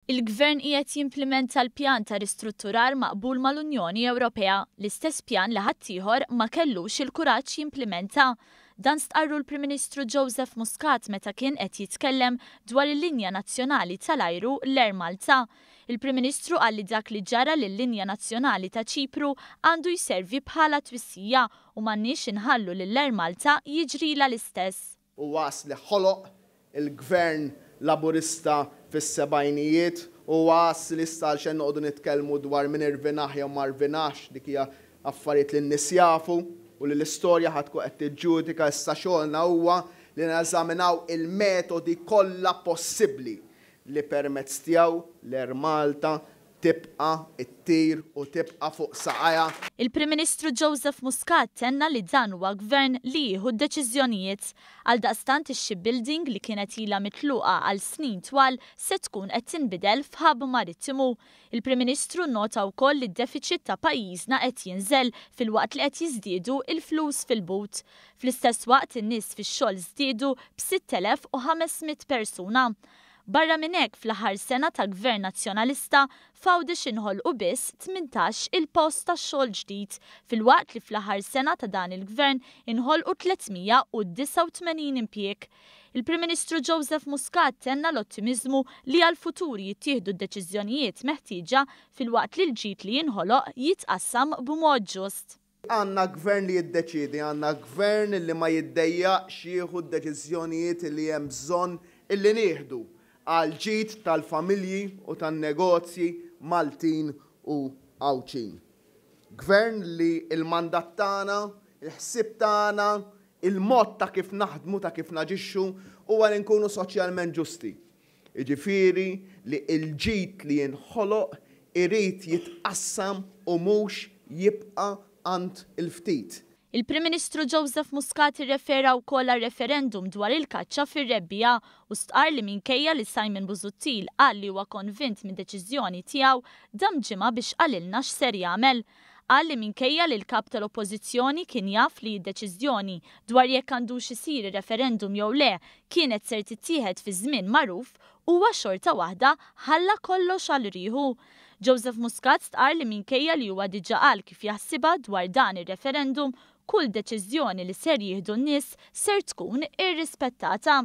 Il-Gvern qiegħed jimplementa l-pjan ta' ristrutturar maqbul mal-Unjoni Ewropea, l-istess pjan li ħaddieħor ma kellux il-kuraġġ jimplementa. Dan stqarru l-Prim Ministru Joseph Muscat meta kien qed jitkellem dwar il-linja nazzjonali tal-ajru l-Air Malta. Il-Prim Ministru qal li dak li ġara lill-linja nazzjonali ta' Ċipru għandu jservi bħala twissija u m'għandniex inħallu lill-Air Malta jiġrila l-istess. U li ħoloq il-Gvern Laburista fis-sebgħinijiet u li stal xejn noqogħdu nitkellmu dwar min irvinaħ jew ma rvinax dik hija affarijiet li n-nies jafu u li l-istorja ħadku qed tiġġudika issa xogħolna huwa li neżaminaw il-metodi kollha possibbli li permezz tiegħu l-Air Malta tibqa' ittir u tibqa' fuq saqajja. Il-Prim Ministru Joseph Muscat tenna li dan huwa gvern li jieħu d-deċiżjonijiet. Għaldaqstant ix-shipbuilding li kienet ilha mitluqa għal snin twal se tkun qed tinbidel f'ħabb marittimu. Il-Prim Ministru nota wkoll li d-deficit ta' pajjiżna qed jinżel filwaqt li qed jiżdiedu il-flus fil-but. Fl-istess waqt in-nies fix-xogħol żdiedu b'6,500 persuna. Barra minn hekk fl-aħħar sena ta' Gvern Nazzjonalista fawdex inħolqu biss 18 il-post ta' xogħol ġdid, filwaqt li fl-aħħar sena ta' dan il-Gvern inħolqu 389 impjieg. Il-Prim Ministru Joseph Muscat tenna l-ottimiżmu li għal-futur jittieħdu d-deċiżjonijiet meħtieġa filwaqt li l-ġid li jinħoloq jitqassam b'mod ġust. Għandna gvern li jiddeċiedi, għandna gvern li ma jiddejjaqx jieħu d-deċiżjonijiet li hemm bżonn illi nieħdu għal ġid tal-familji u tan-negozji Maltin u Għawċin. Gvern li il-mandat tagħna, il-ħsieb tagħna, il-mod ta' kif naħdmu ta' kif naġixxu huwa li nkunu soċjalment ġusti. Jiġifieri li l-ġid li jinħoloq irid jitqassam u mhux jibqa' għand il-ftit. Il-Prim Ministru Joseph Muscat irrefera wkoll għal referendum dwar il-kaċċa fir-rebbija u stqar li minkejja li Simon Busuttil qal li huwa konvint minn deċiżjoni tiegħu dam ġimgħa biex qalilna x'ser jagħmel. Qal li minkejja li l-kap tal-Oppożizzjoni kien jaf li d-deċiżjoni dwar jekk għandux isir referendum jew le kienet ser tittieħed fi żmien magħruf huwa xorta waħda ħalla kollox għal rieħu. Joseph Muscat stqar li minkejja li huwa diġà qal kif jaħsibha dwar dan ir-referendum kull deċiżjoni li ser jieħdu n-nies ser tkun irrispettata.